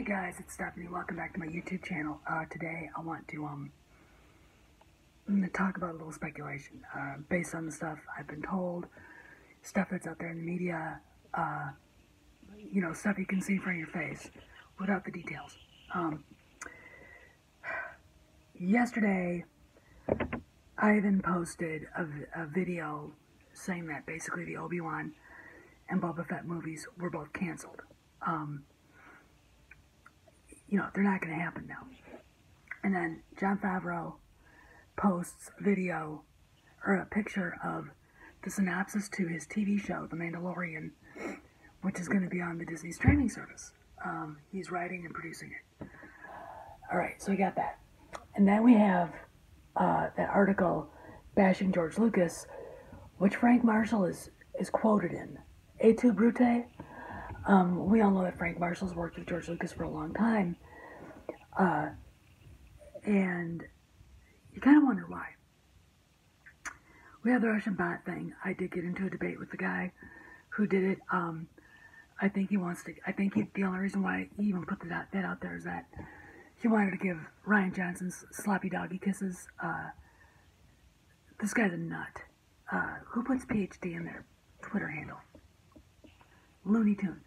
guys, it's Stephanie. Welcome back to my YouTube channel. Today I want to talk about a little speculation based on the stuff I've been told, stuff that's out there in the media, stuff you can see in front of your face without the details. Yesterday, I then posted a video saying that basically the Obi-Wan and Boba Fett movies were both canceled. They're not going to happen now. And then Jon Favreau posts a video or a picture of the synopsis to his TV show, The Mandalorian, which is going to be on the Disney streaming service. He's writing and producing it. All right, so we got that. And then we have that article bashing George Lucas, which Frank Marshall is quoted in. Et tu, Brute? We all know that Frank Marshall's worked with George Lucas for a long time. And you kind of wonder why. We have the Russian bot thing. I did get into a debate with the guy who did it. I think the only reason why he even put that out there is that he wanted to give Rian Johnson's sloppy doggy kisses. This guy's a nut. Who puts PhD in their Twitter handle? Looney Tune.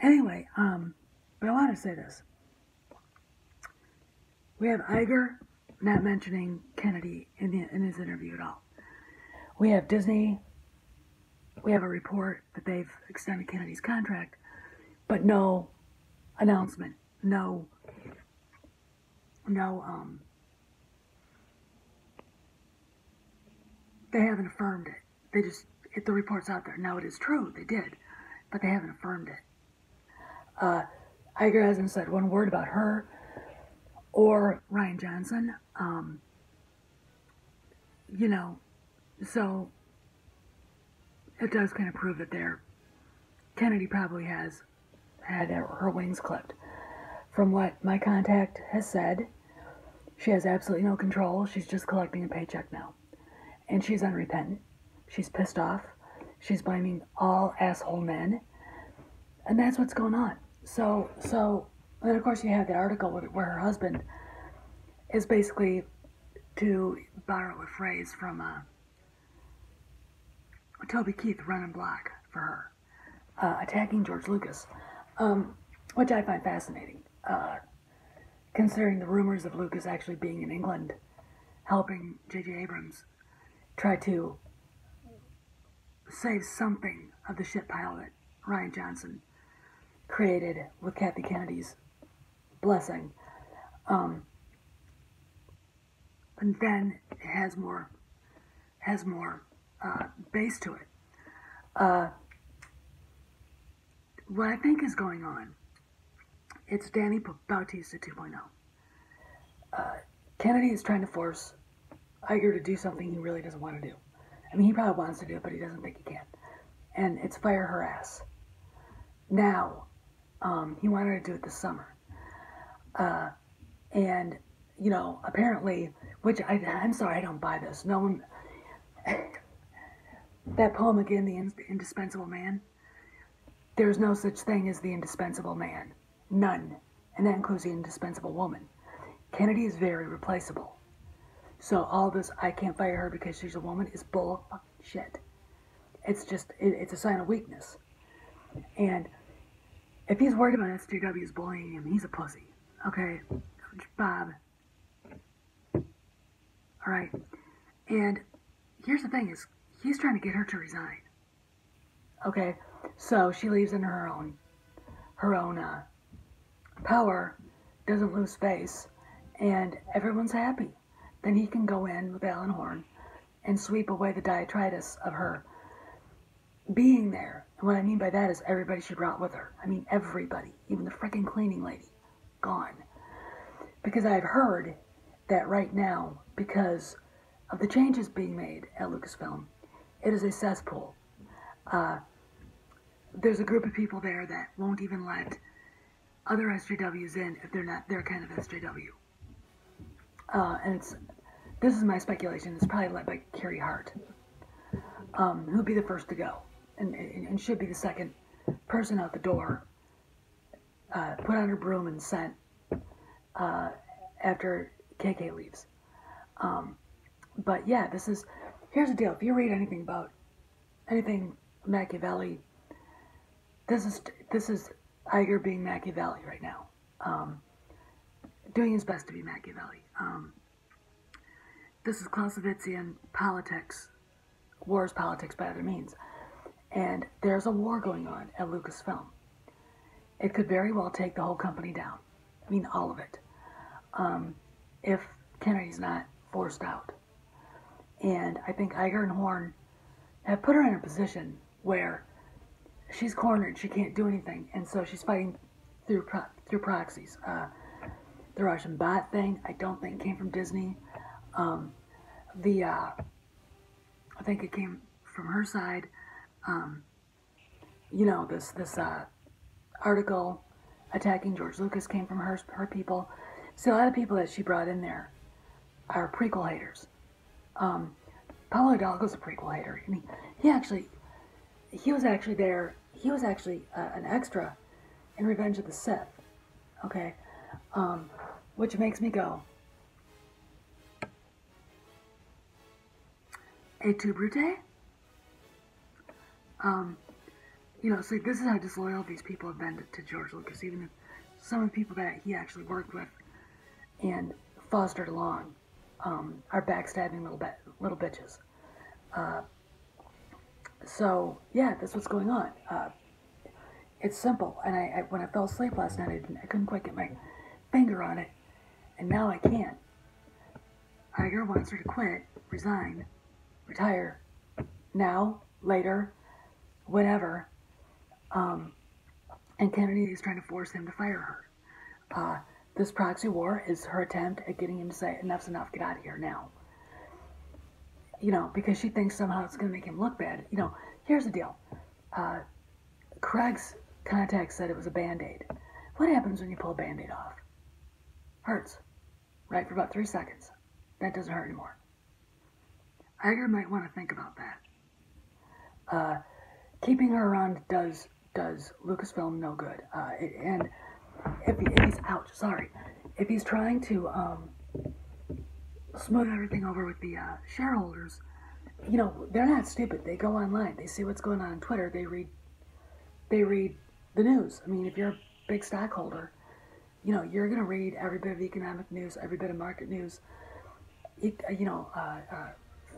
Anyway, but I want to say this. We have Iger not mentioning Kennedy in his interview at all. We have Disney. We have a report that they've extended Kennedy's contract, but no announcement. No. They haven't affirmed it. The report's out there. Now it is true, they did, but they haven't affirmed it. Iger hasn't said one word about her or Rian Johnson. So it does kind of prove that Kennedy probably has had her wings clipped. From what my contact has said, she has absolutely no control. She's just collecting a paycheck now. And she's unrepentant. She's pissed off. She's blaming all asshole men. And that's what's going on. So, and then of course you have the article where her husband is basically, to borrow a phrase from Toby Keith, running block for her, attacking George Lucas, which I find fascinating, considering the rumors of Lucas actually being in England, helping J.J. Abrams try to save something of the shit pile that Rian Johnson created with Kathy Kennedy's blessing. And then it has more base to it. What I think is going on, it's Danny Bautista 2.0. Kennedy is trying to force Iger to do something he really doesn't want to do. I mean, he probably wants to do it, but he doesn't think he can. And it's fire her ass. Now, he wanted to do it this summer. And, apparently, which I'm sorry, I don't buy this. No one, that poem again, The Indispensable Man, there's no such thing as the indispensable man. None. And that includes the indispensable woman. Kennedy is very replaceable. So all this, I can't fire her because she's a woman, is bull shit. It's just, it's a sign of weakness. And if he's worried about SJWs bullying him, he's a pussy. Okay? Bob. Alright? And here's the thing is, he's trying to get her to resign. Okay? So she leaves in her own power, doesn't lose face, and everyone's happy. Then he can go in with Alan Horn and sweep away the detritus of her being there. And what I mean by that is everybody she brought with her. I mean everybody, even the freaking cleaning lady, gone. Because I've heard that right now, because of the changes being made at Lucasfilm, it is a cesspool. There's a group of people there that won't even let other SJWs in if they're not their kind of SJW. And this is my speculation, it's probably led by Carrie Hart, who'll be the first to go, and should be the second person out the door put on her broom and sent after KK leaves. But yeah, here's the deal. If you read anything Machiavelli, this is Iger being Machiavelli right now, doing his best to be Machiavelli. This is Clausewitzian politics, war is politics by other means, and there's a war going on at Lucasfilm. It could very well take the whole company down. I mean, all of it, if Kennedy's not forced out. And I think Iger and Horn have put her in a position where she's cornered, she can't do anything, and so she's fighting through proxies. The Russian bot thing, I don't think came from Disney. I think it came from her side. This article attacking George Lucas came from her people. See, a lot of people that she brought in there are prequel haters. Paulo Hidalgo's a prequel hater. I mean, he was actually there. He was actually an extra in Revenge of the Sith. Okay, which makes me go, et tu, Brute? See, this is how disloyal these people have been to George Lucas, even if some of the people that he actually worked with and fostered along are backstabbing little bitches. So, yeah, that's what's going on. It's simple, and when I fell asleep last night, I couldn't quite get my finger on it, and now I can. Iger wants her to quit, resign, retire, now, later, whenever, and Kennedy is trying to force him to fire her. This proxy war is her attempt at getting him to say, enough's enough, get out of here now. Because she thinks somehow it's going to make him look bad. Here's the deal. Craig's contact said it was a Band-Aid. What happens when you pull a Band-Aid off? Hurts, right, for about 3 seconds. That doesn't hurt anymore. Iger might want to think about that. Keeping her around does Lucasfilm no good. And if he's trying to smooth everything over with the shareholders, they're not stupid. They go online, they see what's going on Twitter, they read the news. I mean, if you're a big stockholder, you're going to read every bit of economic news, every bit of market news,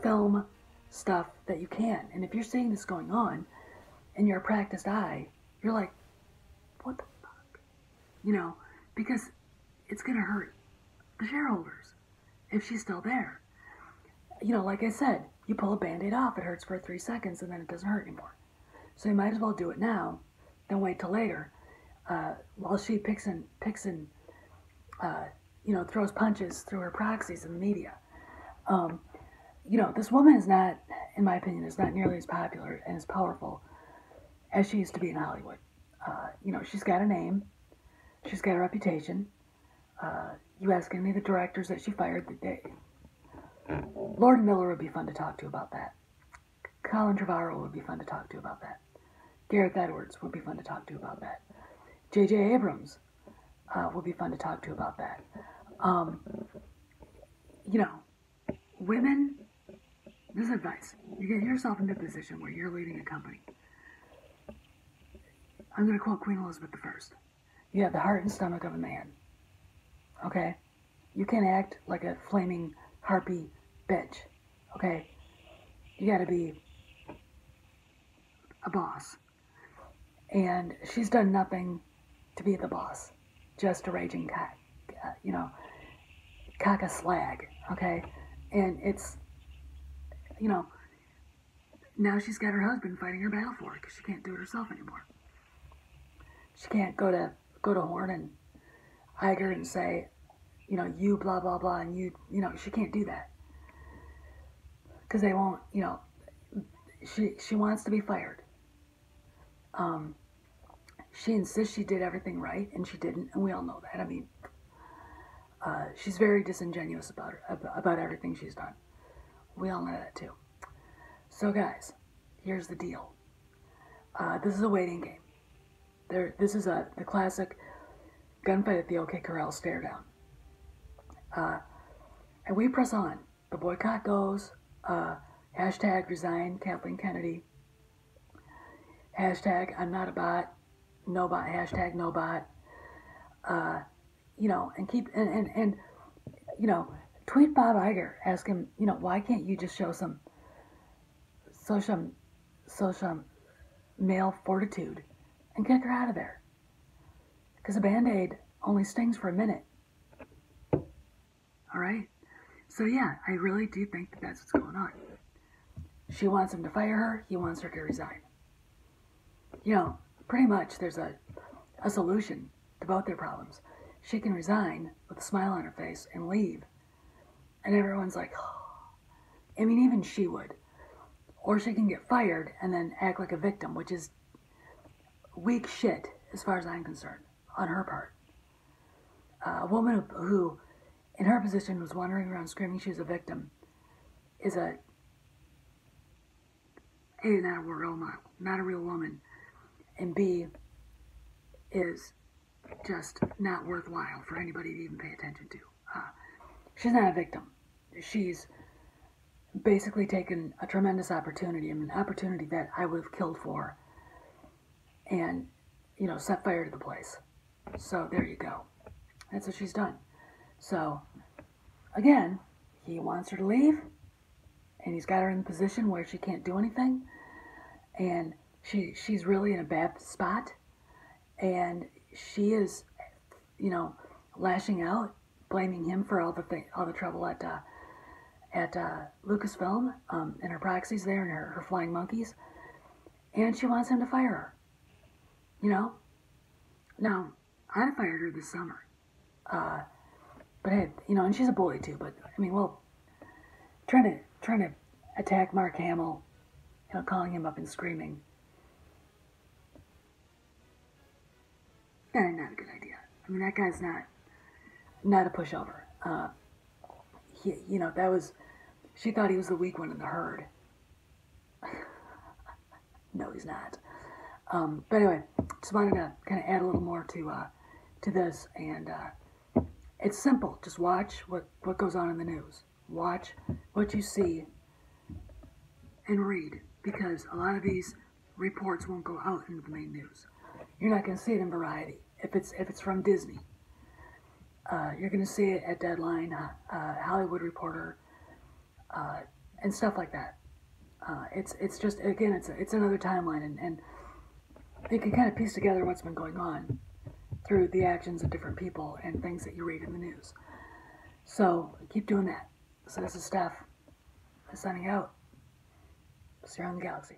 film stuff that you can. And if you're seeing this going on and you're a practiced eye, you're like, what the fuck? Because it's going to hurt the shareholders if she's still there. Like I said, you pull a Band-Aid off, it hurts for 3 seconds and then it doesn't hurt anymore. So you might as well do it now than wait till later, while she picks and throws punches through her proxies in the media. This woman is not, in my opinion, is not nearly as popular and as powerful as she used to be in Hollywood. She's got a name, she's got a reputation. You ask any of the directors that she fired, Lord Miller would be fun to talk to about that. Colin Trevorrow would be fun to talk to about that. Gareth Edwards would be fun to talk to about that. J.J. Abrams would be fun to talk to about that. Women, this is advice. You get yourself into a position where you're leading a company. I'm going to quote Queen Elizabeth I. You have the heart and stomach of a man. Okay? You can't act like a flaming harpy bitch. Okay? You got to be a boss. And she's done nothing to be the boss. Just a raging cock a slag. Okay? And it's, now she's got her husband fighting her battle for her because she can't do it herself anymore. She can't go to Horn and Iger and say, you blah, blah, blah, and she can't do that. Because they won't, she wants to be fired. She insists she did everything right, and she didn't, and we all know that. I mean, she's very disingenuous about everything she's done. We all know that too. So guys, here's the deal. This is a waiting game. This is the classic gunfight at the OK Corral stare down. And we press on. The boycott goes. Hashtag resign Kathleen Kennedy. Hashtag I'm not a bot. No bot. Hashtag no bot. And keep and tweet Bob Iger. Ask him, why can't you just show some social male fortitude and kick her out of there? Because a Band-Aid only stings for a minute. All right? So yeah, I really do think that that's what's going on. She wants him to fire her. He wants her to resign. Pretty much there's a solution to both their problems. She can resign with a smile on her face and leave. And everyone's like, oh. I mean, even she would. Or she can get fired and then act like a victim, which is weak shit as far as I'm concerned on her part. A woman who, in her position, was wandering around screaming she was a victim is not a role model, not a real woman, and B, is just not worthwhile for anybody to even pay attention to. She's not a victim. She's basically taken a tremendous opportunity, an opportunity that I would have killed for, and, set fire to the place. So there you go. That's what she's done. So, again, he wants her to leave, and he's got her in a position where she can't do anything, and she's really in a bad spot, and she is, lashing out, blaming him for all the trouble at Lucasfilm, and her proxies there, and her flying monkeys, and she wants him to fire her. Now, I'd have fired her this summer. But hey, and she's a bully too, but I mean, well, trying to attack Mark Hamill, calling him up and screaming, not a good idea. I mean, that guy's not a pushover. She thought he was the weak one in the herd. No, he's not. But anyway, just wanted to kind of add a little more to this, and it's simple. Just watch what goes on in the news. Watch what you see and read, because a lot of these reports won't go out into the main news. You're not going to see it in Variety if it's from Disney. You're going to see it at Deadline, Hollywood Reporter, and stuff like that. It's just, again, it's another timeline, and you can kind of piece together what's been going on through the actions of different people and things that you read in the news. So keep doing that. So this is Steph signing out. See you around the galaxy.